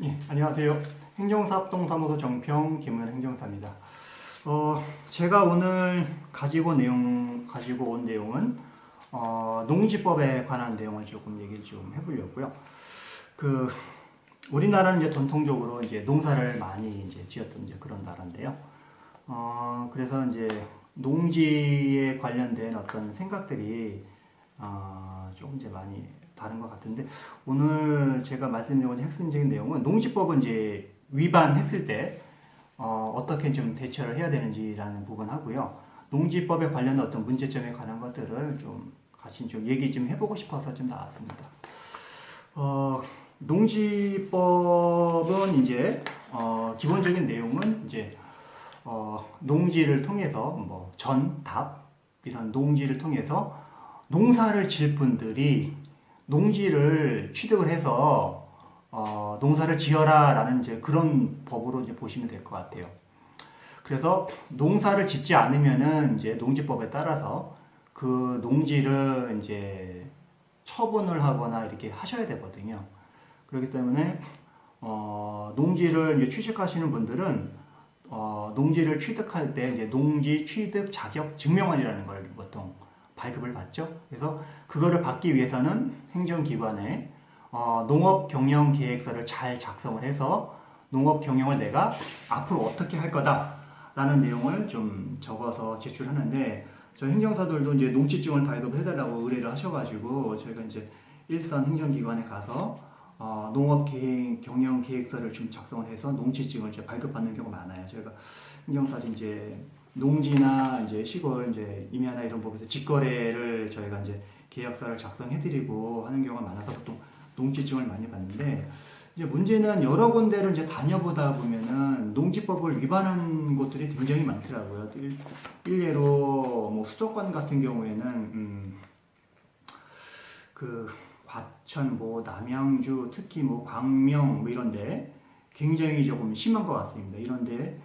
예, 안녕하세요. 행정사업동사무소 정평 김은 행정사입니다. 제가 오늘 가지고 온 내용은 농지법에 관한 내용을 조금 얘기를 좀 해보려고요. 그 우리나라는 이제 전통적으로 이제 농사를 많이 이제 지었던 이제 그런 나라인데요. 그래서 이제 농지에 관련된 어떤 생각들이 조금 이제 많이 다른 것 같은데, 오늘 제가 말씀드리는 핵심적인 내용은 농지법은 이제 위반했을 때 어떻게 좀 대처를 해야 되는지라는 부분 하고요. 농지법에 관련된 어떤 문제점에 관한 것들을 좀 같이 좀 얘기 좀 해보고 싶어서 좀 나왔습니다. 농지법은 이제 기본적인 내용은 이제 농지를 통해서 뭐 전, 답 이런 농지를 통해서 농사를 지을 분들이 농지를 취득을 해서 농사를 지어라 라는 이제 그런 법으로 이제 보시면 될 것 같아요. 그래서 농사를 짓지 않으면은 이제 농지법에 따라서 그 농지를 이제 처분을 하거나 이렇게 하셔야 되거든요. 그렇기 때문에 농지를 이제 취득하시는 분들은 농지를 취득할 때 이제 농지 취득 자격 증명원이라는 걸 보통 발급을 받죠. 그래서 그거를 받기 위해서는 행정기관에 농업경영계획서를 잘 작성을 해서 농업경영을 내가 앞으로 어떻게 할 거다라는 내용을 좀 적어서 제출하는데, 저희 행정사들도 이제 농지증을 발급해달라고 의뢰를 하셔가지고 저희가 이제 일선 행정기관에 가서 농업경영계획서를 좀 작성을 해서 농지증을 이제 발급받는 경우가 많아요. 저희가 행정사들 이제 농지나 이제 시골 이제 임야나 이런 법에서 직거래를 저희가 이제 계약서를 작성해드리고 하는 경우가 많아서 보통 농지증을 많이 받는데, 이제 문제는 여러 군데를 이제 다녀보다 보면은 농지법을 위반한 곳들이 굉장히 많더라고요. 일례로 뭐 수도권 같은 경우에는 그 과천, 뭐 남양주, 특히 뭐 광명 뭐 이런데 굉장히 조금 심한 것 같습니다. 이런데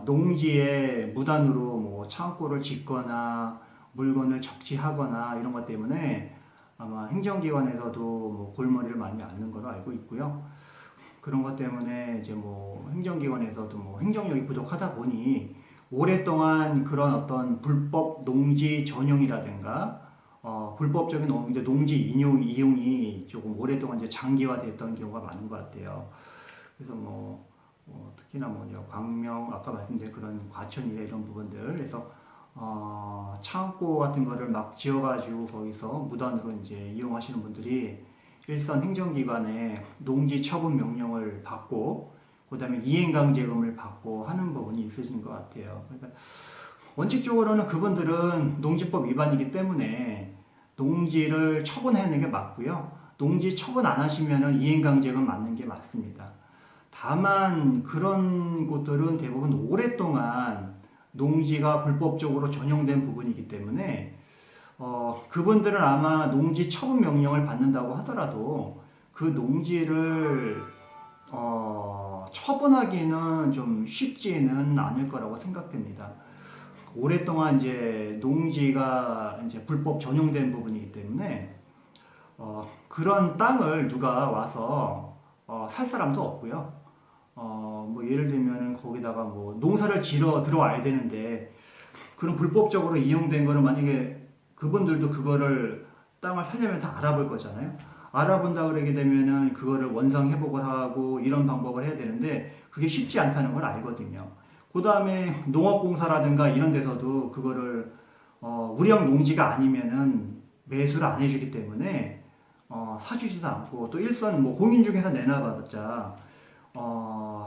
농지에 무단으로 뭐 창고를 짓거나 물건을 적치하거나 이런 것 때문에 아마 행정기관에서도 뭐 골머리를 많이 앓는 걸로 알고 있고요. 그런 것 때문에 이제 뭐 행정기관에서도 뭐 행정력이 부족하다 보니 오랫동안 그런 어떤 불법 농지 전용이라든가 불법적인 농지 이용이 조금 오랫동안 이제 장기화됐던 경우가 많은 것 같아요. 그래서 특히나 광명 아까 말씀드린 그런 과천이나 이런 부분들, 그래서 창고 같은 거를 막 지어가지고 거기서 무단으로 이제 이용하시는 분들이 일선 행정기관에 농지 처분 명령을 받고 그다음에 이행강제금을 받고 하는 부분이 있으신 것 같아요. 그래서 원칙적으로는 그분들은 농지법 위반이기 때문에 농지를 처분하는 게 맞고요. 농지 처분 안 하시면은 이행강제금 맞는 게 맞습니다. 다만 그런 곳들은 대부분 오랫동안 농지가 불법적으로 전용된 부분이기 때문에 그분들은 아마 농지 처분 명령을 받는다고 하더라도 그 농지를 처분하기는 좀 쉽지는 않을 거라고 생각됩니다. 오랫동안 이제 농지가 이제 불법 전용된 부분이기 때문에 그런 땅을 누가 와서 살 사람도 없고요. 뭐 예를 들면 거기다가 뭐 농사를 지러 들어와야 되는데 그런 불법적으로 이용된 거는 만약에 그분들도 그거를 땅을 살려면 다 알아볼 거잖아요. 알아본다 그러게 되면은 그거를 원상 회복을 하고 이런 방법을 해야 되는데 그게 쉽지 않다는 걸 알거든요. 그 다음에 농업공사라든가 이런 데서도 그거를 우량 농지가 아니면은 매수를 안 해주기 때문에 사주지도 않고, 또 일선 뭐 공인중개사 내놔봤자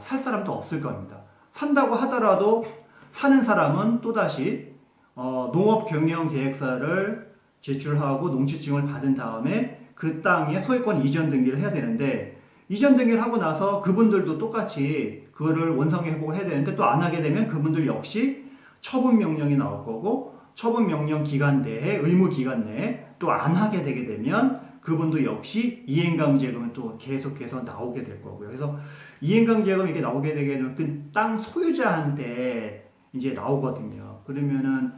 살 사람도 없을 겁니다. 산다고 하더라도 사는 사람은 또다시 농업경영계획서를 제출하고 농지증을 받은 다음에 그 땅에 소유권 이전 등기를 해야 되는데, 이전 등기를 하고 나서 그분들도 똑같이 그거를 원상회 복을 해야 되는데 또 안 하게 되면 그분들 역시 처분 명령이 나올 거고, 처분 명령 기간 내에 의무 기간 내에 또 안 하게 되게 되면 그분도 역시 이행강제금은 또 계속해서 나오게 될 거고요. 그래서 이행강제금이 이렇게 나오게 되게 되면 그 땅 소유자한테 이제 나오거든요. 그러면은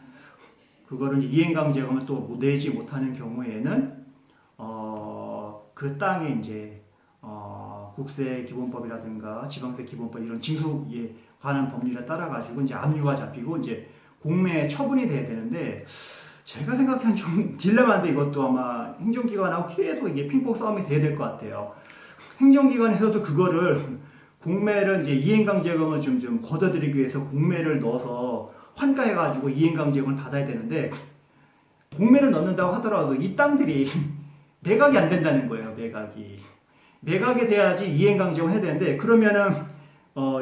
그거를 이행강제금을 또 내지 못하는 경우에는 그 땅에 이제 국세 기본법이라든가 지방세 기본법 이런 징수에 관한 법률에 따라 가지고 이제 압류가 잡히고 이제 공매 처분이 돼야 되는데 제가 생각한 좀 딜레마인데 이것도 아마 행정기관하고 계속 이게 핑퐁 싸움이 돼야 될 것 같아요. 행정기관에서도 그거를 공매를 이제 이행강제금을 좀 걷어들이기 위해서 공매를 넣어서 환가해가지고 이행강제금을 받아야 되는데 공매를 넣는다고 하더라도 이 땅들이 매각이 안 된다는 거예요. 매각이 돼야지 이행강제금을 해야 되는데 그러면은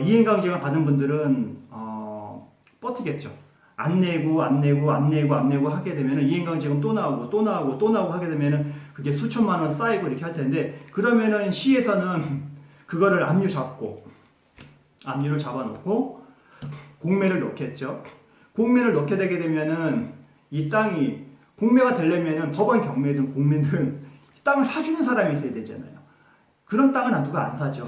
이행강제금을 받은 분들은 뻗티겠죠. 안 내고 하게 되면은 이행강제금 또 나오고 하게 되면은 그게 수천만 원 쌓이고 이렇게 할 텐데 그러면은 시에서는 그거를 압류를 잡아놓고 공매를 넣겠죠. 공매를 넣게 되게 되면은 이 땅이 공매가 되려면은 법원 경매든 공매든 땅을 사주는 사람이 있어야 되잖아요. 그런 땅은 누가 안 사죠.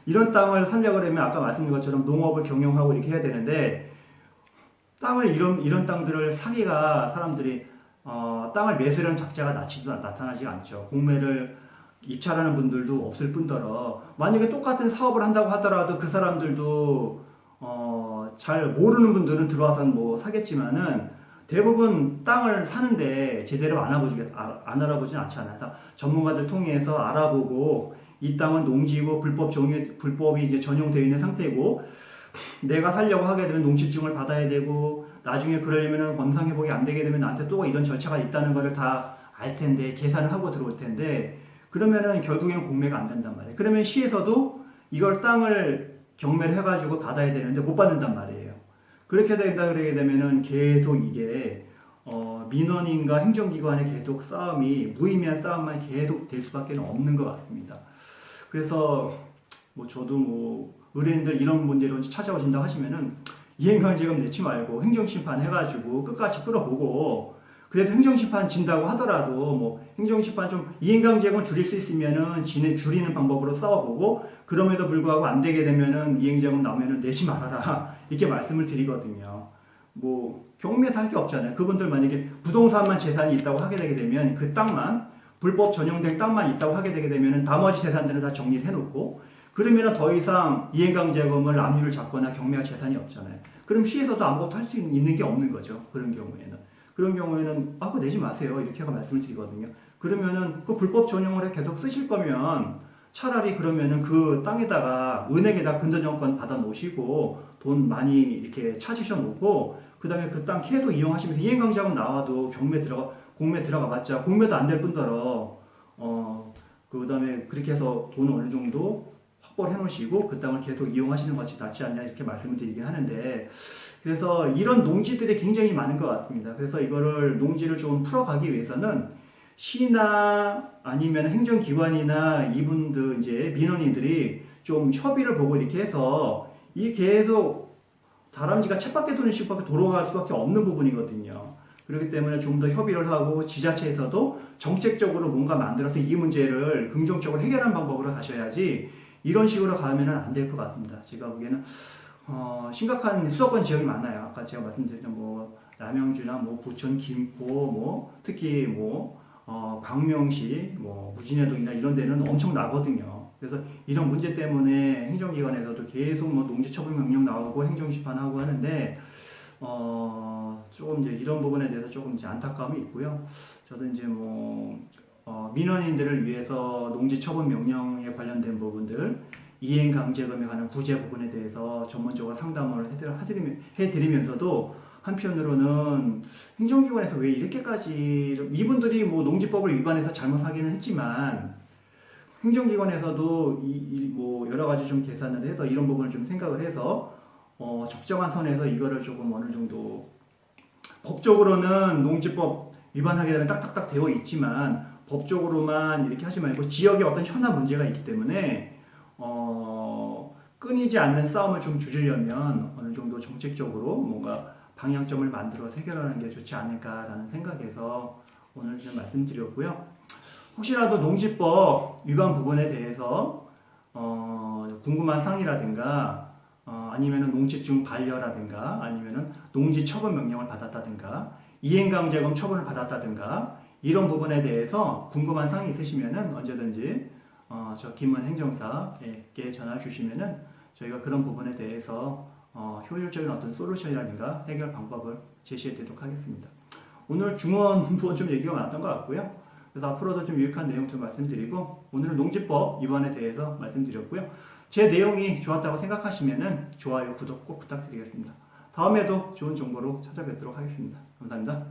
이런 땅을 살려고 그러면 아까 말씀드린 것처럼 농업을 경영하고 이렇게 해야 되는데 땅을 이런 땅들을 사기가 사람들이 땅을 매수하는 작자가 나타나지 않죠. 공매를 입찰하는 분들도 없을 뿐더러 만약에 똑같은 사업을 한다고 하더라도 그 사람들도 잘 모르는 분들은 들어와서 뭐 사겠지만은 대부분 땅을 사는데 제대로 안 알아보진 않잖아요. 다 전문가들 통해서 알아보고 이 땅은 농지고 불법이 이제 전용되어 있는 상태고 내가 살려고 하게 되면 농지증을 받아야 되고 나중에 그러려면 권상회복이 안 되게 되면 나한테 또 이런 절차가 있다는 거를 다 알 텐데 계산을 하고 들어올 텐데 그러면은 결국에는 공매가 안 된단 말이에요. 그러면 시에서도 이걸 땅을 경매를 해가지고 받아야 되는데 못 받는단 말이에요. 그렇게 그러게 되면은 계속 이게 민원인과 행정기관의 계속 싸움이 무의미한 싸움만 계속 될 수밖에 없는 것 같습니다. 그래서 뭐 저도 뭐 의뢰인들 이런 문제로 찾아오신다고 하시면은 이행강제금 내지 말고 행정심판 해가지고 끝까지 끌어보고 그래도 행정심판 진다고 하더라도 뭐 행정심판 좀 이행강제금을 줄일 수 있으면은 줄이는 방법으로 싸워보고 그럼에도 불구하고 안 되게 되면은 이행자금 나오면은 내지 말아라 이렇게 말씀을 드리거든요. 뭐 경매에서 할 게 없잖아요. 그분들 만약에 부동산만 재산이 있다고 하게 되게 되면 그 땅만 불법 전용된 땅만 있다고 하게 되게 되면은 나머지 재산들은 다 정리를 해놓고 그러면은 더 이상 이행강제금을 압류를 잡거나 경매할 재산이 없잖아요. 그럼 시에서도 아무것도 할 수 있는 게 없는 거죠. 그런 경우에는 그거 내지 마세요 이렇게 말씀을 드리거든요. 그러면은 그 불법 전용을 계속 쓰실 거면 차라리 그러면은 그 땅에다가 은행에다 근저당권 받아 놓으시고 돈 많이 이렇게 찾으셔 놓고 그 다음에 그 땅 계속 이용하시면서 이행강제금 나와도 공매 들어가 봤자 공매도 안 될 뿐더러 그 다음에 그렇게 해서 돈을 어느 정도 확보를 해 놓으시고 그 땅을 계속 이용하시는 것이 낫지 않냐 이렇게 말씀을 드리긴 하는데 그래서 이런 농지들이 굉장히 많은 것 같습니다. 그래서 이거를 농지를 좀 풀어가기 위해서는 시나 아니면 행정기관이나 이분들 이제 민원인들이 좀 협의를 보고 이렇게 해서 이 계속 다람쥐가 쳇바퀴 도는 식밖에 돌아갈 수밖에 없는 부분이거든요. 그렇기 때문에 좀 더 협의를 하고 지자체에서도 정책적으로 뭔가 만들어서 이 문제를 긍정적으로 해결하는 방법으로 가셔야지 이런 식으로 가면 안 될 것 같습니다. 제가 보기에는 심각한 수도권 지역이 많아요. 아까 제가 말씀드렸던 뭐 남양주나 뭐 부천, 김포, 뭐 특히 뭐 광명시, 뭐 무진해동이나 이런 데는 엄청 나거든요. 그래서 이런 문제 때문에 행정기관에서도 계속 뭐 농지처분 명령 나오고 행정심판하고 하는데 조금 이제 이런 부분에 대해서 조금 이제 안타까움이 있고요. 저도 이제 뭐 민원인들을 위해서 농지처분 명령에 관련된 부분들 이행강제금에 관한 구제 부분에 대해서 전문적으로 상담을 해드리면서도 한편으로는 행정기관에서 왜 이렇게까지 이분들이 뭐 농지법을 위반해서 잘못하기는 했지만 행정기관에서도 뭐 여러 가지 좀 계산을 해서 이런 부분을 좀 생각을 해서 적정한 선에서 이거를 조금 어느 정도 법적으로는 농지법 위반하게 되면 딱딱딱 되어 있지만 법적으로만 이렇게 하지 말고 지역에 어떤 현안 문제가 있기 때문에 끊이지 않는 싸움을 좀 줄이려면 어느 정도 정책적으로 뭔가 방향점을 만들어 해결하는 게 좋지 않을까라는 생각에서 오늘 좀 말씀드렸고요. 혹시라도 농지법 위반 부분에 대해서 궁금한 사항이라든가 아니면은 농지증 반려라든가 아니면은 농지 처분 명령을 받았다든가 이행강제금 처분을 받았다든가 이런 부분에 대해서 궁금한 사항이 있으시면은 언제든지 저 김은 행정사에게 전화 주시면은 저희가 그런 부분에 대해서 효율적인 어떤 솔루션이라든가 해결 방법을 제시해 드리도록 하겠습니다. 오늘 중원 부원 좀 얘기가 많았던 것 같고요. 그래서 앞으로도 좀 유익한 내용 좀 말씀드리고, 오늘은 농지법 위반에 대해서 말씀드렸고요. 제 내용이 좋았다고 생각하시면은 좋아요, 구독 꼭 부탁드리겠습니다. 다음에도 좋은 정보로 찾아뵙도록 하겠습니다. 감사합니다.